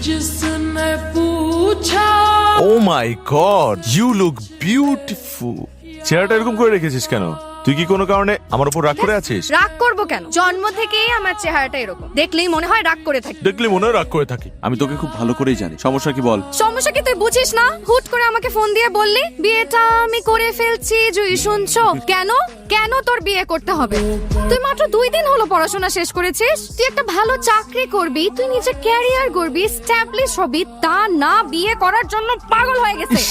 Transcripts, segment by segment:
जिसने पूछा ও মাই god, you look beautiful. চেহারাটা এরকম করে রেখেছিস কেন? তুই কি কোনো কারণে আমার উপর রাগ করে আছিস? রাগ করবো কেন? জন্ম থেকেই আমার চেহারাটা এরকম, দেখলেই মনে হয় রাগ করে থাকি। দেখলে মনে হয় রাগ করে থাকি। আমি তোকে খুব ভালো করেই জানি। সমস্যা কি বল? সমস্যা কি তুই বুঝিস না? হুট করে আমাকে ফোন দিয়ে বললি বিয়েটা আমি করে ফেলছি, জুই শুনছো? কেন কেন তোর বিয়ে করতে হবে? তুই মাত্র 2 দিন হলো পড়াশোনা শেষ করেছিস। তুই একটা ভালো চাকরি করবি, তুই নিজের ক্যারিয়ার গড়বি, স্ট্যাবলিশ হবি, তা না বিয়ে করার জন্য পাগল হয়ে গেছে।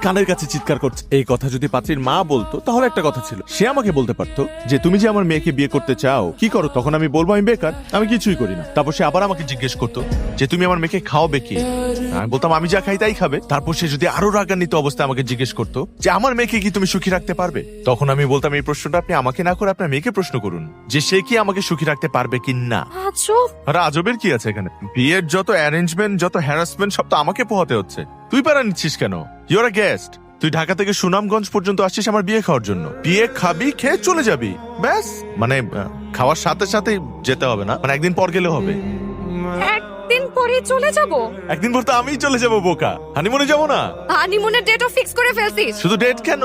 কানের কাছে চিৎকার করছে। এই কথা যদি পাত্রীর মা বলতো তাহলে একটা কথা ছিল, সে আমাকে বলতে পারতো যে তুমি যে আমার মেয়েকে বিয়ে করতে চাও কি করো, তখন আমি বলবো আমি বেকার, আমি কিছুই করি না। তারপর সে আবার আমাকে জিজ্ঞেস করতো যে তুমি আমার মেয়েকে খাওয়াবে কি? আমি বলতাম আমি যা খাই তাই খাবে। তারপর সে যদি আরো রাগান্বিত অবস্থায় আমাকে জিজ্ঞেস করতো যে আমার মেয়েকে কি তুমি সুখী রাখতে পারবে, তখন আমি বলতাম এই প্রশ্নটা আপনি আমাকে না করে আপনার মেয়েকে প্রশ্ন করুন যে সে কি আমাকে সুখী রাখতে পারবে কি না। আজব। আর আজবের কি আছে এখানে? বিয়ের যত অ্যারেঞ্জমেন্ট, যত হ্যারাসমেন্ট সব তো আমাকে পোহাতে হচ্ছে। তুই প্যারা নিচ্ছিস কেন? Your a guest. তুই ঢাকা থেকে সুনামগঞ্জ পর্যন্ত আসছিস আমার বিয়ে খাওয়ার জন্য। বিয়ে খাবি, খেয়ে চলে যাবি, ব্যাস। মানে খাওয়ার সাথে সাথে যেতে হবে না, মানে একদিন পর গেলে হবে। একদিন পরে চলে যাব? একদিন পর তো আমিই চলে যাবো বোকা। হানিমুনে যাবো না? হানিমুনের ডেটও ফিক্স করে ফেলছিস? শুধু ডেট কেন,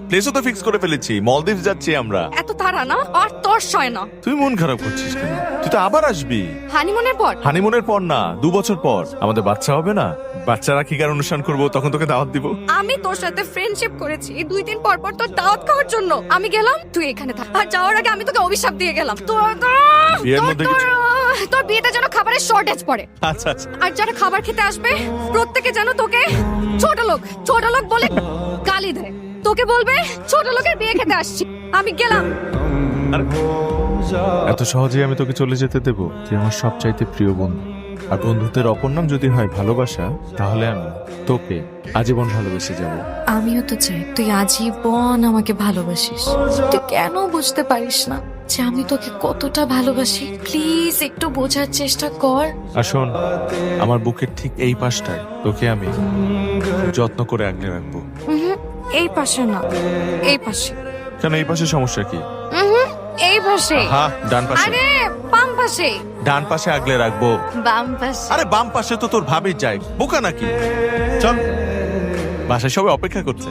প্লেসও তো ফিক্স করে ফেলেছি। মলদ্বীপ যাচ্ছি আমরা। এত তাড়া না? আর তোর সয় না। তুই মন খারাপ করছিস কেন? তুই তো আবার আসবি। হানিমুনের পর? হানিমুনের পর না, 2 বছর পর। আমাদের বাচ্চা হবে না? বাচ্চা রাখিকার অনুষ্ঠান করবো, তখন তোকে দাওয়াত দিব। আমি তোর সাথে ফ্রেন্ডশিপ করেছি 2 দিন পর পর তোর দাওয়াত খাওয়ার জন্য। আমি গেলাম, তুই এখানে থাক। আর যাওয়ার আগে আমি তোকে অভিশাপ দিয়ে গেলাম বিয়ের মধ্যে তোর বিয়েতে যেন খাবারের শর্টেজ পড়ে। আচ্ছা আচ্ছা। আর যারা খাবার খেতে আসবে প্রত্যেকে যেন তোকে ছোট লোক বলে গালি দেয়। তোকে বলবে ছোট লোকের বিয়ে খেতে আসছি। আমি গেলাম। এত সহজেই আমি তোকে চলে যেতে দেবো? তুই আমার সবচাইতে প্রিয় বন্ধু। আর বন্ধুত্বের অপর নাম যদি হয় ভালোবাসা, তাহলে আমি তোকে আজীবন ভালোবেসে যাব। আমিও তো চাই তুই আজীবন আমাকে ভালোবাসিস। তুই কেন বুঝতে পারিস না যে আমি তোকে কতটা ভালোবাসি? প্লিজ একটু বোঝার চেষ্টা কর। আর শোন, আমার বুকের ঠিক এই পাশটায় তোকে আমি যত্ন করে আগলে রাখবো। এই পাশে না, এই পাশে। কেন, এই পাশে সমস্যা কি? এই পাশে। হ্যাঁ, ডান পাশে। আরে বাম পাশে। ডান পাশে আগলে রাখবো। বাম পাশে। আরে বাম পাশে তো তোর ভাবি যায়, বোকা নাকি? চল, বাসায় সবাই অপেক্ষা করছে।